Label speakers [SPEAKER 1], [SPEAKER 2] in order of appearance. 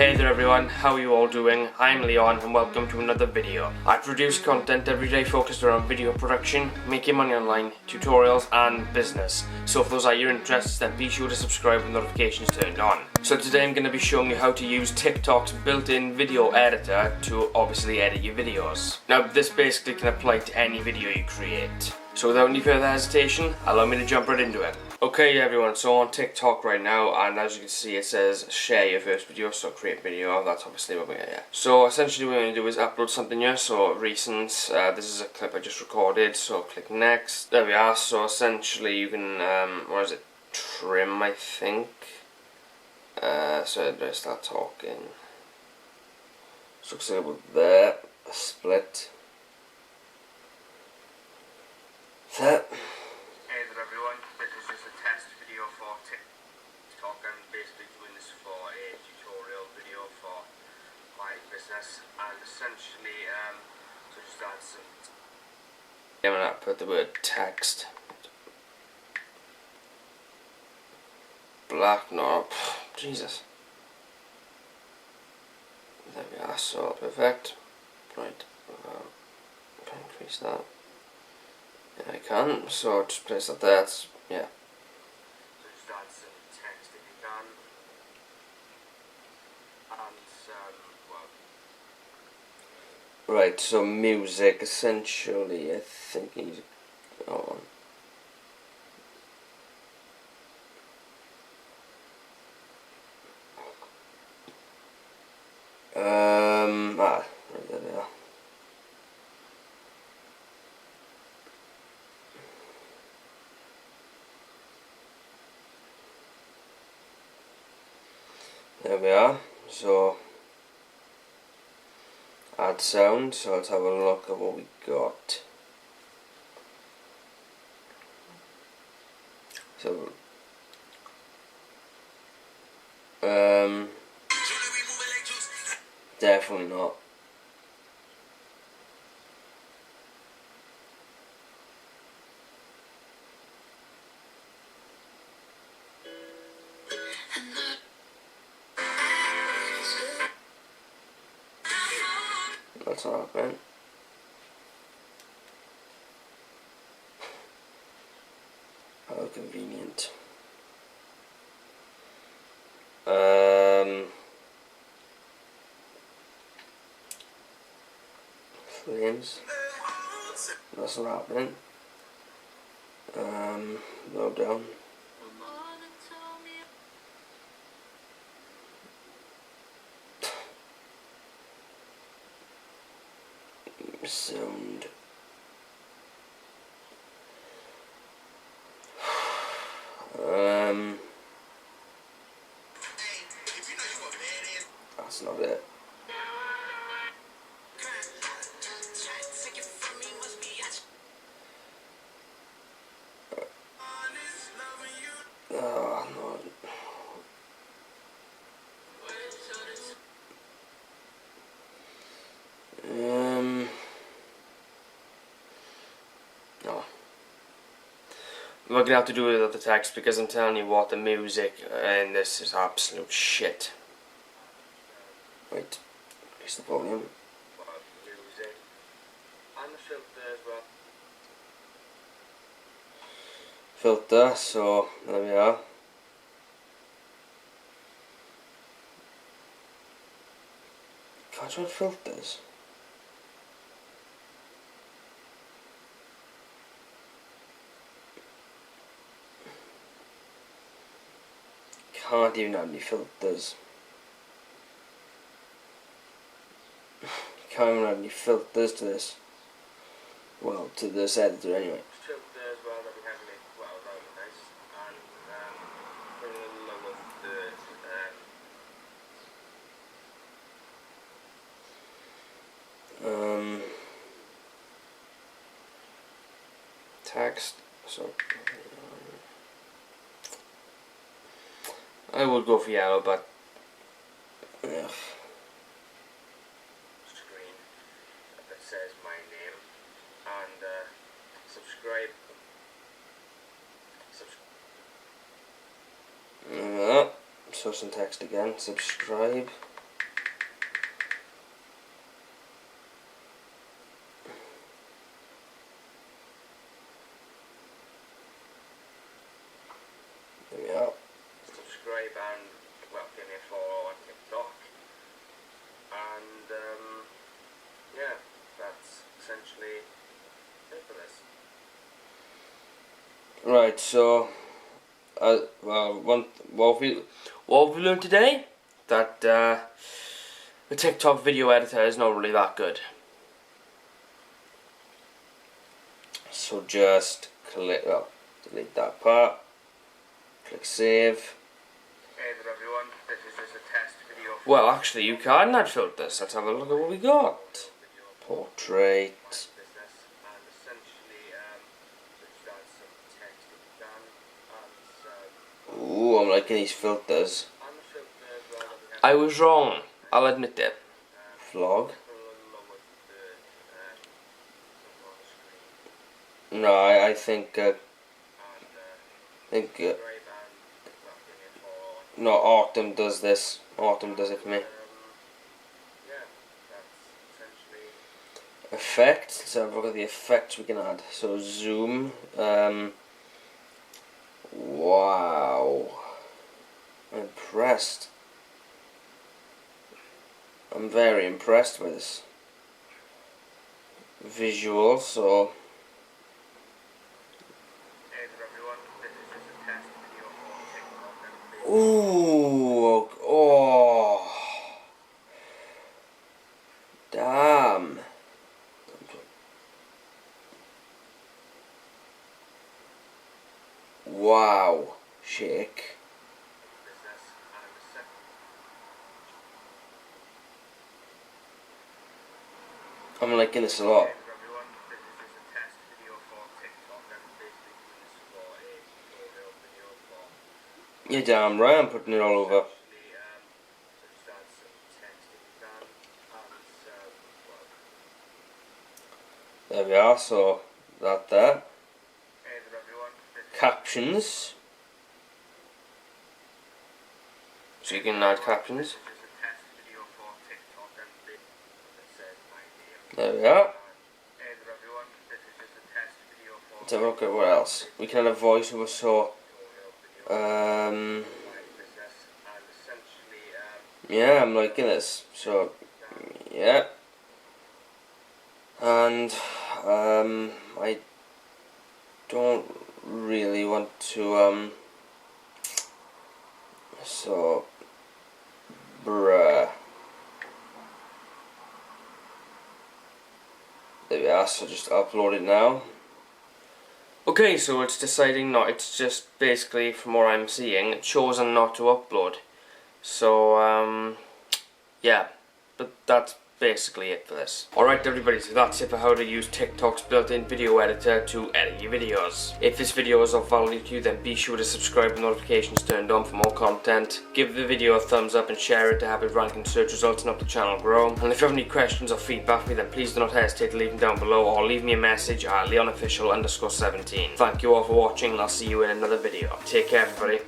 [SPEAKER 1] Hey there everyone, how are you all doing? I'm Leon and welcome to another video. I produce content every day focused around video production, making money online, tutorials and business. So if those are your interests, then be sure to subscribe with notifications turned on. So today I'm going to be showing you how to use TikTok's built-in video editor to obviously edit your videos. Now this basically can apply to any video you create. So without any further hesitation, allow me to jump right into it. Okay everyone, so on TikTok right now, and as you can see it says share your first video, so create video, that's obviously what we're going to get. So essentially what we're going to do is upload something here, so recent, this is a clip I just recorded, so click next, there we are. So essentially you can, trim I think, so let's start talking. So looks like about there, a split, there. Hey there everyone, this is just a test video for TikTok. I'm basically doing this for a tutorial video for my business, and essentially, so just add some. I'm gonna put the word text. Black, no, Jesus. There we are, so perfect. Right, can I increase that? Yeah, I can, so just place that there, yeah. So just add some text if you can, and some, right, so music, essentially, I think he's, hold on. Right there we are. There we are, so add sound, so let's have a look at what we got. So, definitely not. That's not happening. How convenient. Flames. That's not happening. Low down. Sound. That's not it. Oh no. No. We're gonna have to do it without the text, because I'm telling you what, the music in this is absolute shit. Wait, increase the volume. Music and the filter as well. Filter, so there we are. Can't you add filters? Can't even add any filters. Can't even add any filters to this. Well, to this editor anyway. Filters, well, that we have made, well, that would be nice. And bring a little of the text. So I would go for yellow, but yeah. Screen that says my name and subscribe. So some text again. Subscribe. Right, so what have we learned today? That the TikTok video editor is not really that good. So just delete that part. Click save.
[SPEAKER 2] Hey there everyone, this is just a test video.
[SPEAKER 1] Well, actually, you can add filters. Let's have a look at what we got. Portrait.
[SPEAKER 2] And essentially, just add some text if you can, and
[SPEAKER 1] Ooh, I'm liking these filters.
[SPEAKER 2] and the filter as well that we have.
[SPEAKER 1] I was wrong. I'll admit it. Vlog.
[SPEAKER 2] Put a little lower the on the screen,
[SPEAKER 1] No, I think
[SPEAKER 2] and
[SPEAKER 1] think
[SPEAKER 2] grey band, that thing is for,
[SPEAKER 1] no, Autumn does this. Autumn does it for me.
[SPEAKER 2] yeah, that's essentially,
[SPEAKER 1] Effects. Let's have a look at the effects we can add. So zoom. Wow. I'm impressed. I'm very impressed with this visual. So
[SPEAKER 2] hey there everyone, this is just a test video for TikTok and
[SPEAKER 1] ooh, oh, damn. Wow, shake.
[SPEAKER 2] business and the second.
[SPEAKER 1] I'm liking this a lot.
[SPEAKER 2] Hey there everyone, this is just a test video for TikTok and basically doing this for a tutorial video for
[SPEAKER 1] You're damn right, I'm putting it all over.
[SPEAKER 2] essentially, so just add some text if you can, and well,
[SPEAKER 1] There we are, so that there.
[SPEAKER 2] hey there everyone, this is
[SPEAKER 1] Captions. So you can add captions.
[SPEAKER 2] just a test video for TikTok and it says my name.
[SPEAKER 1] There we are.
[SPEAKER 2] Hey there everyone, this is just a test video for
[SPEAKER 1] Let's have a look at what else. We can add a voiceover, so
[SPEAKER 2] tutorial video my business, and essentially,
[SPEAKER 1] yeah, I'm liking this. So yeah. And I don't really want to so bruh. There we are, so just upload it now. Okay, so it's deciding not, it's just basically, from what I'm seeing, chosen not to upload. So, yeah, but that's basically it for this. Alright everybody, so that's it for how to use TikTok's built-in video editor to edit your videos. If this video is of value to you, then be sure to subscribe with notifications turned on for more content. Give the video a thumbs up and share it to have it rank in search results and help the channel grow. And if you have any questions or feedback for me, then please do not hesitate to leave them down below or leave me a message at leonofficial_17. Thank you all for watching and I'll see you in another video. Take care everybody.